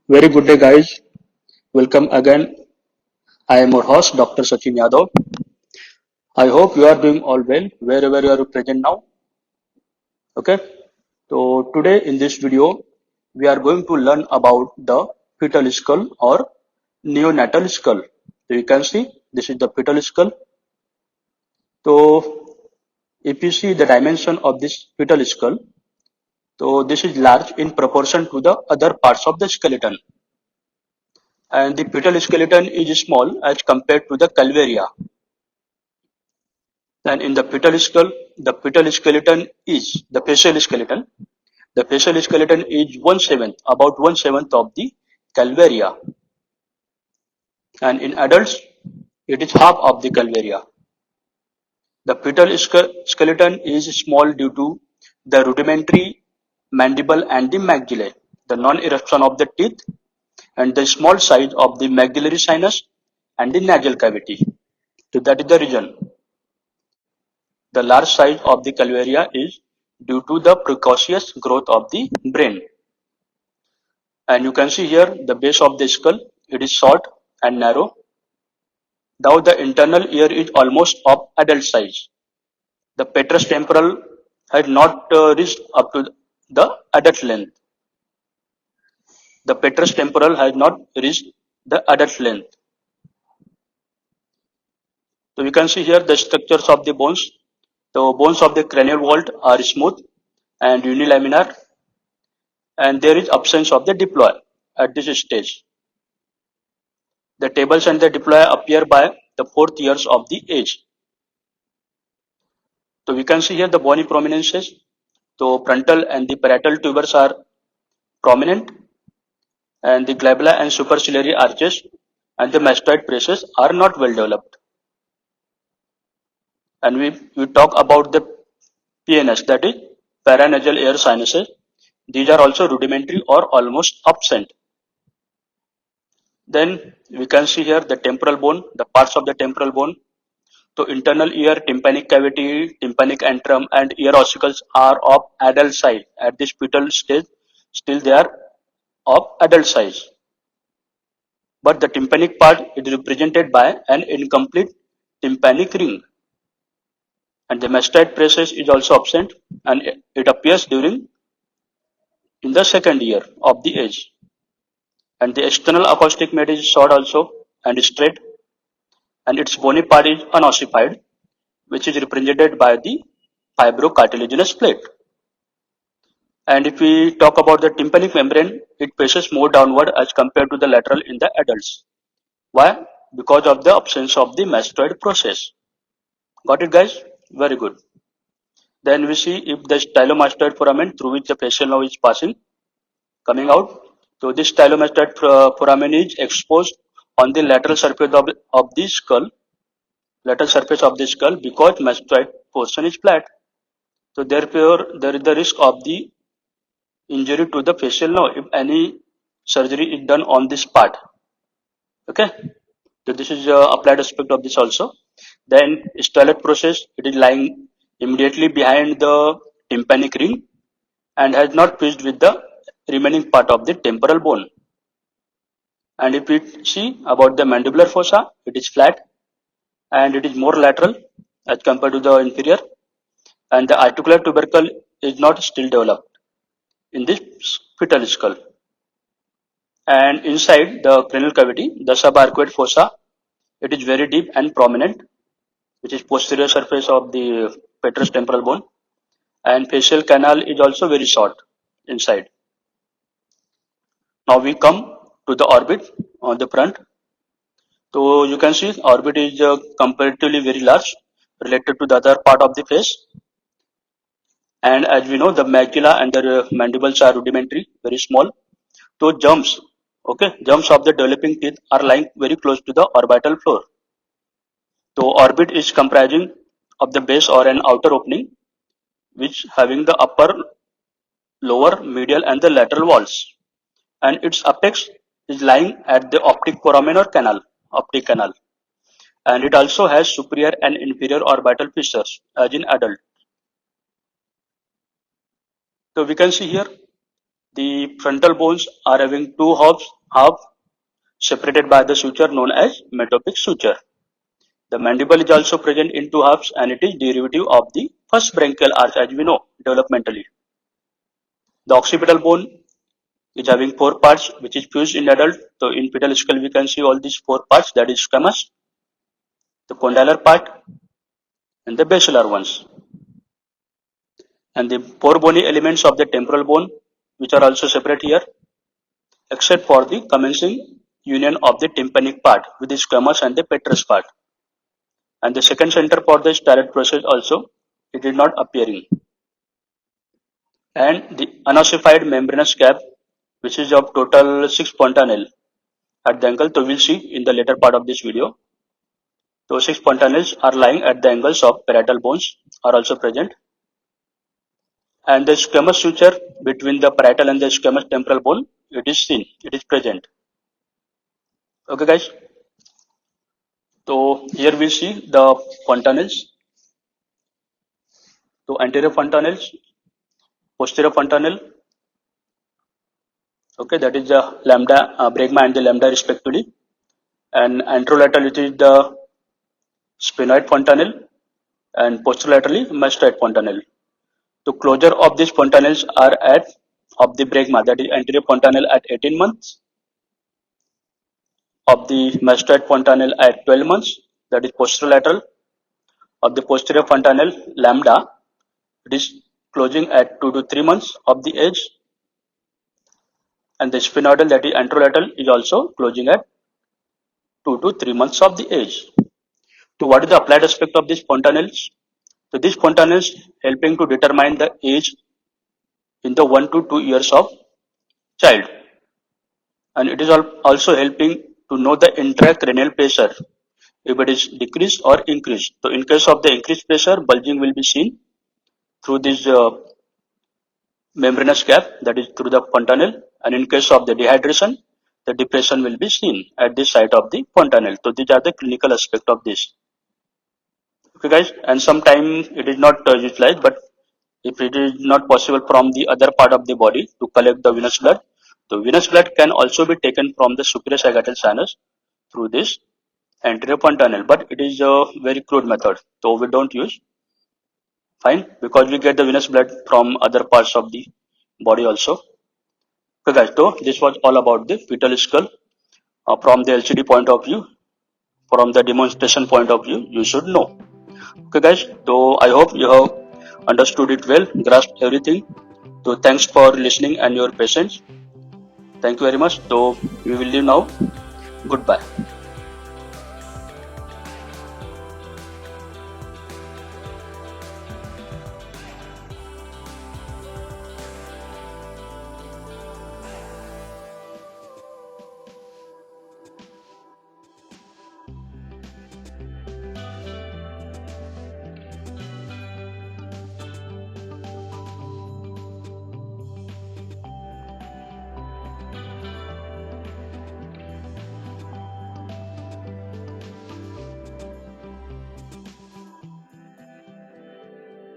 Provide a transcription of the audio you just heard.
Very good day, guys. Welcome again. I am your host, Dr. Sachin Yadav. I hope you are doing all well wherever you are present now. Okay. So today in this video, we are going to learn about the fetal skull or neonatal skull. So you can see this is the fetal skull. So if you see the dimension of this fetal skull, so this is large in proportion to the other parts of the skeleton. And the fetal skeleton is small as compared to the calvaria. And in the fetal skeleton is the facial skeleton. The facial skeleton is about 1/7 of the calvaria. And in adults, it is half of the calvaria. The fetal skeleton is small due to the rudimentary mandible and the maxillae, the non-eruption of the teeth, and the small size of the maxillary sinus and the nasal cavity. So that is the reason. The large size of the calvaria is due to the precocious growth of the brain. And you can see here the base of the skull, it is short and narrow. Now the internal ear is almost of adult size. The petrous temporal has not reached up to the adult length. The petrous temporal has not reached the adult length. So we can see here the structures of the bones. The bones of the cranial vault are smooth and unilaminar, and there is absence of the diploid at this stage. The tables and the diploid appear by the 4th years of the age. So we can see here the bony prominences. So frontal and the parietal tubers are prominent, and the glabella and superciliary arches and the mastoid braces are not well developed. And we talk about the PNS, that is paranasal air sinuses. These are also rudimentary or almost absent. Then we can see here the temporal bone, the parts of the temporal bone. So internal ear, tympanic cavity, tympanic antrum, and ear ossicles are of adult size. At this fetal stage, still they are of adult size. But the tympanic part is represented by an incomplete tympanic ring. And the mastoid process is also absent, and it appears during in the second year of the age. And the external acoustic mesh is short also and straight, and its bony part is unossified, which is represented by the fibrocartilaginous plate. And if we talk about the tympanic membrane, it faces more downward as compared to the lateral in the adults. Why? Because of the absence of the mastoid process. Got it, guys? Very good. Then we see if the stylomastoid foramen through which the facial nerve is passing, coming out. So this stylomastoid foramen is exposed on the lateral surface of the skull, because mastoid portion is flat. So therefore, there is the risk of the injury to the facial nerve if any surgery is done on this part. Okay, so this is applied aspect of this also. Then stellate process, it is lying immediately behind the tympanic ring and has not fused with the remaining part of the temporal bone. And if we see about the mandibular fossa, it is flat and it is more lateral as compared to the inferior, and the articular tubercle is not still developed in this fetal skull. And inside the cranial cavity, the subarcuate fossa, it is very deep and prominent, which is posterior surface of the petrous temporal bone, and facial canal is also very short inside. Now we come to the orbit on the front. So you can see orbit is comparatively very large related to the other part of the face. And as we know, the maxilla and the mandibles are rudimentary, very small. So jumps of the developing teeth are lying very close to the orbital floor. So orbit is comprising of the base or an outer opening, which having the upper, lower, medial and the lateral walls. And its apex is lying at the optic foramen or optic canal. And it also has superior and inferior orbital fissures as in adult. So we can see here The frontal bones are having two halves separated by the suture known as metopic suture. The mandible is also present in two halves and it is derivative of the first branchial arch as we know developmentally. The occipital bone is having four parts which is fused in adult. So in fetal skull we can see all these four parts, that is squamous, the condylar part and the basilar ones. And the four bony elements of the temporal bone which are also separate here except for the commencing union of the tympanic part with the squamous and the petrous part. And the second center for the striate process also it is not appearing. And the unossified membranous cap which is of total 6 fontanelle at the angle, so we'll see in the later part of this video. Those 6 fontanelles are lying at the angles of parietal bones are also present. And the squamous suture between the parietal and the squamous temporal bone, it is seen, it is present. Okay guys, so here we see the fontanelles. So anterior fontanelles, posterior fontanelle, okay, that is the lambda, bregma and the lambda respectively. And anterolateral it is the sphenoid fontanelle and posterolaterally mastoid fontanelle. The closure of these fontanelles are at of the bregma, that is anterior fontanelle at 18 months, of the mastoid fontanelle at 12 months, that is posterolateral, of the posterior fontanelle lambda, it is closing at 2 to 3 months of the age, and the sphenoidal, that is anterolateral, is also closing at 2 to 3 months of the age. So what is the applied aspect of these fontanelles? So these fontanelles helping to determine the age in the 1 to 2 years of child, and it is also helping to know the intracranial pressure, if it is decreased or increased. So in case of the increased pressure, bulging will be seen through this membranous gap, that is through the fontanelle, and in case of the dehydration, the depression will be seen at the site of the fontanelle. So these are the clinical aspect of this. Okay guys, and sometimes it is not utilized, but if it is not possible from the other part of the body to collect the venous blood, the venous blood can also be taken from the superior sagittal sinus through this anterior fontanelle, but it is a very crude method, so we don't use. Fine, because we get the venous blood from other parts of the body also. Okay guys, so this was all about the fetal skull from the LCD point of view. From the demonstration point of view, you should know. Okay guys, so I hope you have understood it well, grasped everything. So thanks for listening and your patience. Thank you very much. So we will leave now. Goodbye.